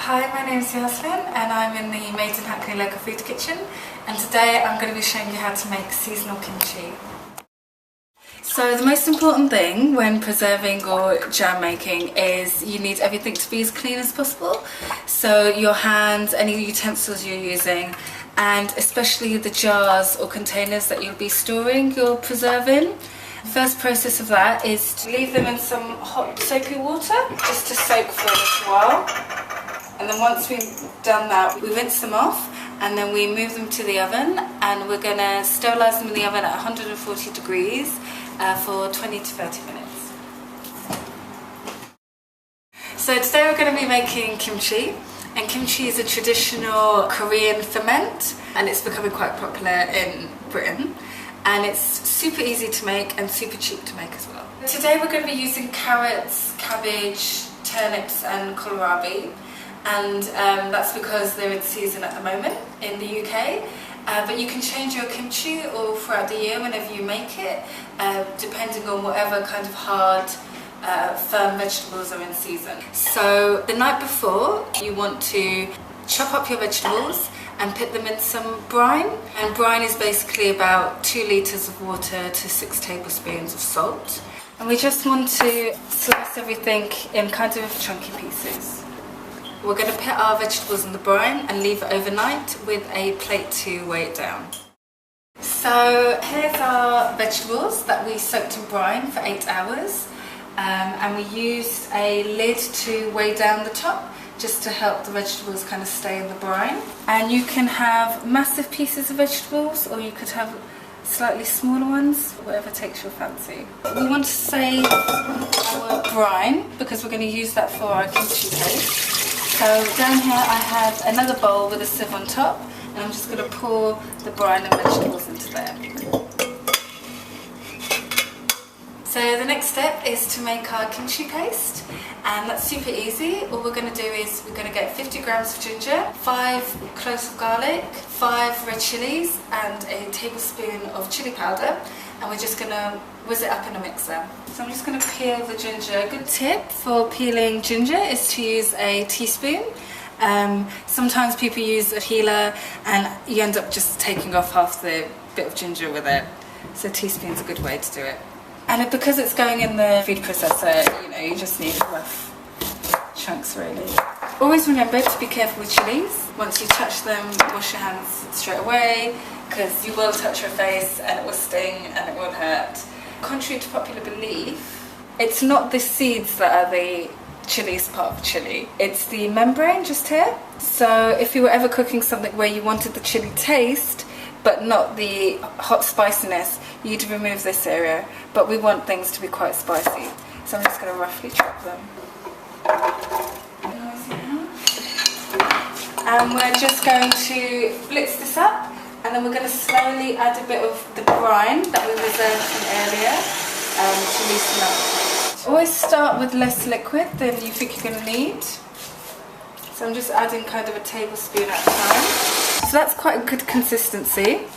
Hi, my name is Yaslin and I'm in the Made in Hackney local food kitchen, and today I'm going to be showing you how to make seasonal kimchi. So the most important thing when preserving or jam making is you need everything to be as clean as possible. So your hands, any utensils you're using, and especially the jars or containers that you'll be storing your preserve in. The first process of that is to leave them in some hot soapy water just to soak for a little while. And then once we've done that, we rinse them off and then we move them to the oven, and we're going to sterilise them in the oven at 140 degrees for 20 to 30 minutes. So today we're going to be making kimchi, and kimchi is a traditional Korean ferment and it's becoming quite popular in Britain, and it's super easy to make and super cheap to make as well. Today we're going to be using carrots, cabbage, turnips and kohlrabi. And that's because they're in season at the moment in the UK. But you can change your kimchi all throughout the year whenever you make it, depending on whatever kind of hard, firm vegetables are in season. So the night before, you want to chop up your vegetables and put them in some brine. And brine is basically about 2 litres of water to 6 tablespoons of salt. And we just want to slice everything in kind of chunky pieces. We're going to put our vegetables in the brine and leave it overnight with a plate to weigh it down. So here's our vegetables that we soaked in brine for 8 hours, and we used a lid to weigh down the top just to help the vegetables kind of stay in the brine. And you can have massive pieces of vegetables or you could have slightly smaller ones, whatever takes your fancy. We want to save our brine because we're going to use that for our kimchi paste. So down here I have another bowl with a sieve on top, and I'm just going to pour the brine and vegetables into there. So the next step is to make our kimchi paste, and that's super easy. All we're going to do is we're going to get 50 grams of ginger, 5 cloves of garlic, 5 red chilies and a tablespoon of chili powder, and we're just going to whiz it up in a mixer. So I'm just going to peel the ginger. A good tip for peeling ginger is to use a teaspoon. Sometimes people use a peeler and you end up just taking off half the bit of ginger with it. So a teaspoon's a good way to do it. And because it's going in the food processor, you just need rough chunks really. Always remember to be careful with chilies. Once you touch them, wash your hands straight away, because you will touch your face and it will sting and it will hurt. Contrary to popular belief, it's not the seeds that are the chiliest part of the chili, it's the membrane just here. So if you were ever cooking something where you wanted the chili taste but not the hot spiciness, you'd remove this area, but we want things to be quite spicy. So I'm just going to roughly chop them. And we're just going to blitz this up, and then we're going to slowly add a bit of the brine that we reserved from earlier to loosen up. Always start with less liquid than you think you're going to need. So I'm just adding kind of a tablespoon at a time. So that's quite a good consistency.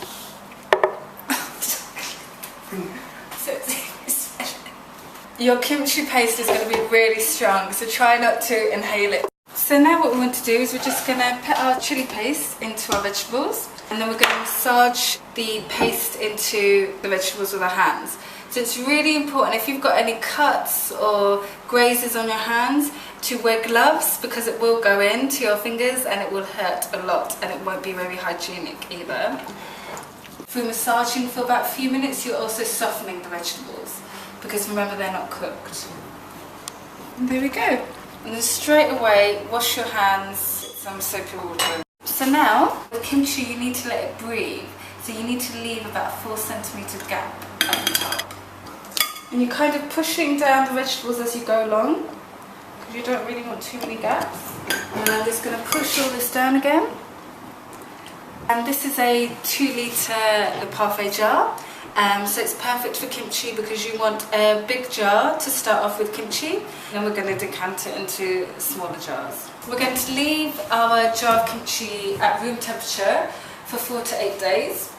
Your kimchi paste is going to be really strong, so try not to inhale it. So now what we want to do is we're just going to put our chili paste into our vegetables, and then we're going to massage the paste into the vegetables with our hands. So it's really important, if you've got any cuts or grazes on your hands, to wear gloves, because it will go into your fingers and it will hurt a lot and it won't be very hygienic either. Through massaging for about a few minutes, you're also softening the vegetables, because remember, they're not cooked. And there we go. And then straight away wash your hands with some soapy water. So now the kimchi, you need to let it breathe, so you need to leave about a 4 centimetre gap at the top. And you're kind of pushing down the vegetables as you go along, because you don't really want too many gaps. And I'm just going to push all this down again. And this is a 2 litre Parfait jar. So it's perfect for kimchi because you want a big jar to start off with kimchi, then we're going to decant it into smaller jars. We're going to leave our jar of kimchi at room temperature for 4 to 8 days.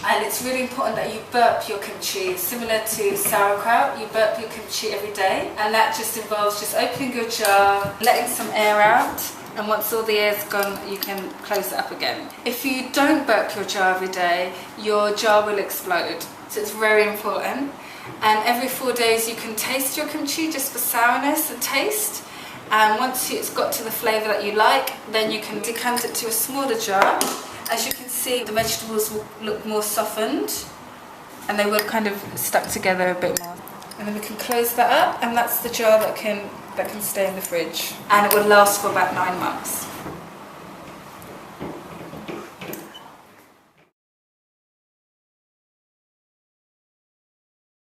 And it's really important that you burp your kimchi, similar to sauerkraut. You burp your kimchi every day, and that just involves just opening your jar, letting some air out, and once all the air's gone, you can close it up again. If you don't burp your jar every day, your jar will explode. So it's very important. And every 4 days you can taste your kimchi just for sourness and taste. And once it's got to the flavour that you like, then you can decant it to a smaller jar. As you can see, the vegetables will look more softened and they will kind of stuck together a bit more. And then we can close that up, and that's the jar that can stay in the fridge. And it will last for about 9 months.